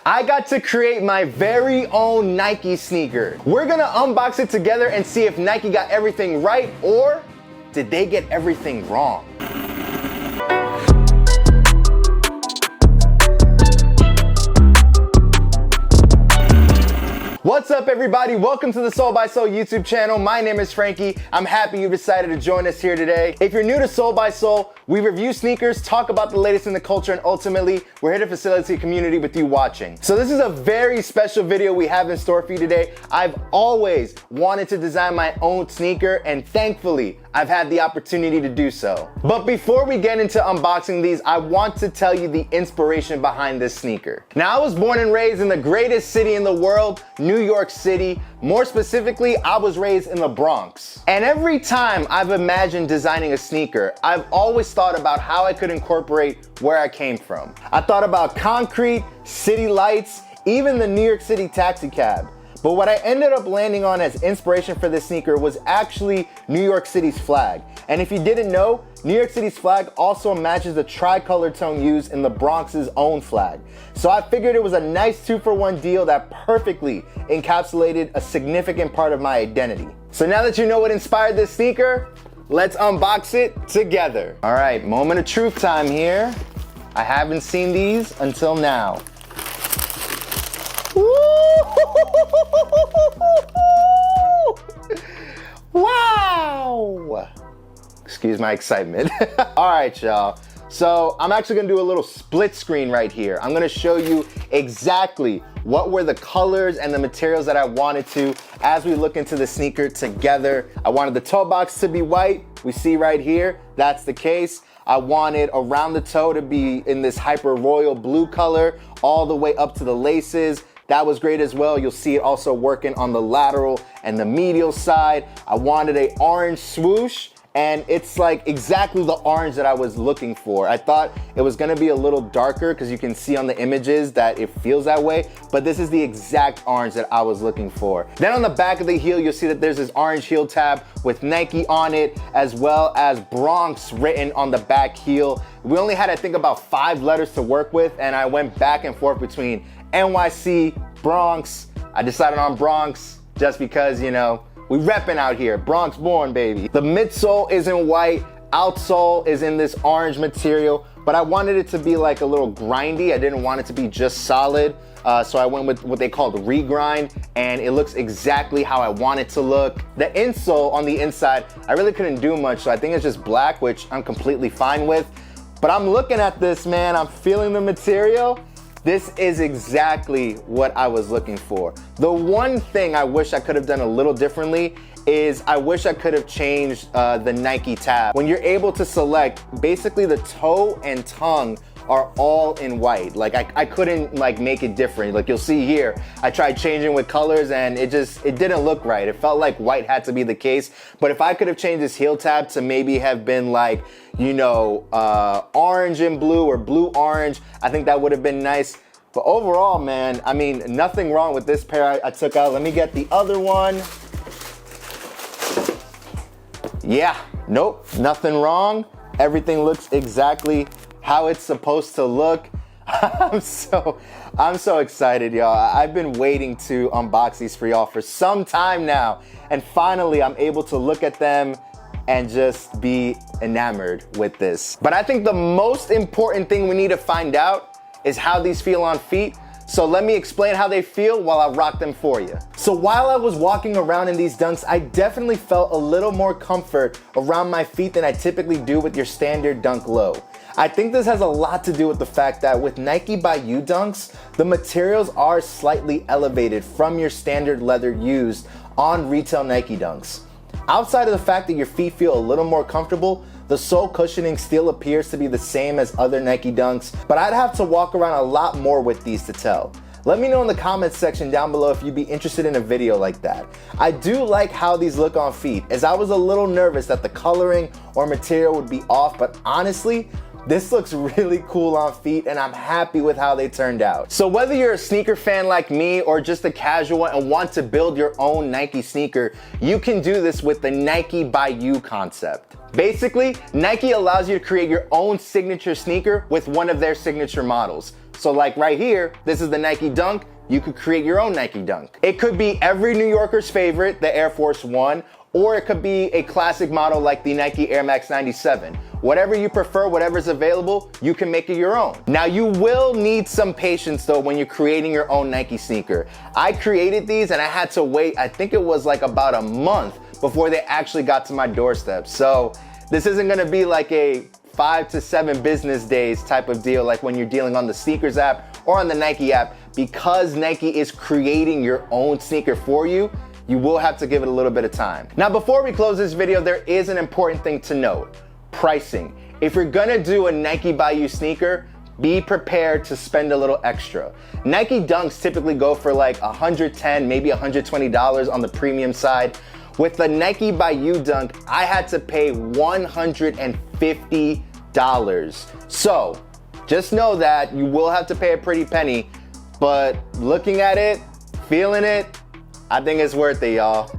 I got to create my very own Nike sneaker. We're gonna unbox it together and see if Nike got everything right or did they get everything wrong. What's up everybody? Welcome to the Soul by Soul YouTube channel. My name is Frankie. I'm happy you decided to join us here today. If you're new to Soul by Soul, we review sneakers, talk about the latest in the culture, and ultimately, we're here to facilitate community with you watching. So this is a very special video we have in store for you today. I've always wanted to design my own sneaker, and thankfully, I've had the opportunity to do so. But before we get into unboxing these, I want to tell you the inspiration behind this sneaker. Now, I was born and raised in the greatest city in the world, New York City. More specifically, I was raised in the Bronx. And every time I've imagined designing a sneaker, I've always thought about how I could incorporate where I came from. I thought about concrete, city lights, even the New York City taxi cab. But what I ended up landing on as inspiration for this sneaker was actually New York City's flag. And if you didn't know, New York City's flag also matches the tricolor tone used in the Bronx's own flag. So I figured it was a nice 2-for-1 deal that perfectly encapsulated a significant part of my identity. So now that you know what inspired this sneaker, let's unbox it together. All right, moment of truth time here. I haven't seen these until now. Wow! Excuse my excitement. All right, y'all. So I'm actually gonna do a little split screen right here. I'm gonna show you exactly what were the colors and the materials that I wanted to as we look into the sneaker together. I wanted the toe box to be white. We see right here, that's the case. I wanted around the toe to be in this hyper royal blue color, all the way up to the laces. That was great as well. You'll see it also working on the lateral and the medial side. I wanted a orange swoosh, and it's like exactly the orange that I was looking for. I thought it was gonna be a little darker because you can see on the images that it feels that way, but this is the exact orange that I was looking for. Then on the back of the heel, you'll see that there's this orange heel tab with Nike on it, as well as Bronx written on the back heel. We only had, I think, about 5 letters to work with, and I went back and forth between NYC, Bronx. I decided on Bronx just because, you know, we repping out here. Bronx born, baby. The midsole is in white, outsole is in this orange material, but I wanted it to be like a little grindy. I didn't want it to be just solid. So I went with what they called regrind, and it looks exactly how I want it to look. The insole on the inside, I really couldn't do much, so I think it's just black, which I'm completely fine with. But I'm looking at this, man, I'm feeling the material. This is exactly what I was looking for. The one thing I wish I could have done a little differently is I wish I could have changed the Nike tab. When you're able to select, basically the toe and tongue are all in white. Like I couldn't like make it different. Like you'll see here, I tried changing with colors and it didn't look right. It felt like white had to be the case. But if I could have changed this heel tab to maybe have been like, you know, orange and blue or blue orange, I think that would have been nice. But overall, man, I mean, nothing wrong with this pair I took out. Let me get the other one. Yeah, nope, nothing wrong. Everything looks exactly how it's supposed to look. I'm so excited, y'all. I've been waiting to unbox these for y'all for some time now. And finally, I'm able to look at them and just be enamored with this. But I think the most important thing we need to find out is how these feel on feet. So let me explain how they feel while I rock them for you. So while I was walking around in these dunks, I definitely felt a little more comfort around my feet than I typically do with your standard dunk low. I think this has a lot to do with the fact that with Nike by You dunks, the materials are slightly elevated from your standard leather used on retail Nike dunks. Outside of the fact that your feet feel a little more comfortable, the sole cushioning still appears to be the same as other Nike dunks, but I'd have to walk around a lot more with these to tell. Let me know in the comments section down below if you'd be interested in a video like that. I do like how these look on feet, as I was a little nervous that the coloring or material would be off, but honestly, this looks really cool on feet and I'm happy with how they turned out. So whether you're a sneaker fan like me or just a casual and want to build your own Nike sneaker, you can do this with the Nike by You concept. Basically, Nike allows you to create your own signature sneaker with one of their signature models. So like right here, this is the Nike Dunk. You could create your own Nike Dunk. It could be every New Yorker's favorite, the Air Force One, or it could be a classic model like the Nike Air Max 97. Whatever you prefer, whatever's available, you can make it your own. Now you will need some patience though when you're creating your own Nike sneaker. I created these and I had to wait, I think it was like about a month before they actually got to my doorstep. So this isn't gonna be like a 5 to 7 business days type of deal like when you're dealing on the sneakers app or on the Nike app. Because Nike is creating your own sneaker for you, you will have to give it a little bit of time. Now, before we close this video, there is an important thing to note: pricing. If you're gonna do a Nike by you sneaker, be prepared to spend a little extra. Nike Dunks typically go for like $110, maybe $120 on the premium side. With the Nike by You Dunk, I had to pay $150. So just know that you will have to pay a pretty penny, but looking at it, feeling it, I think it's worth it, y'all.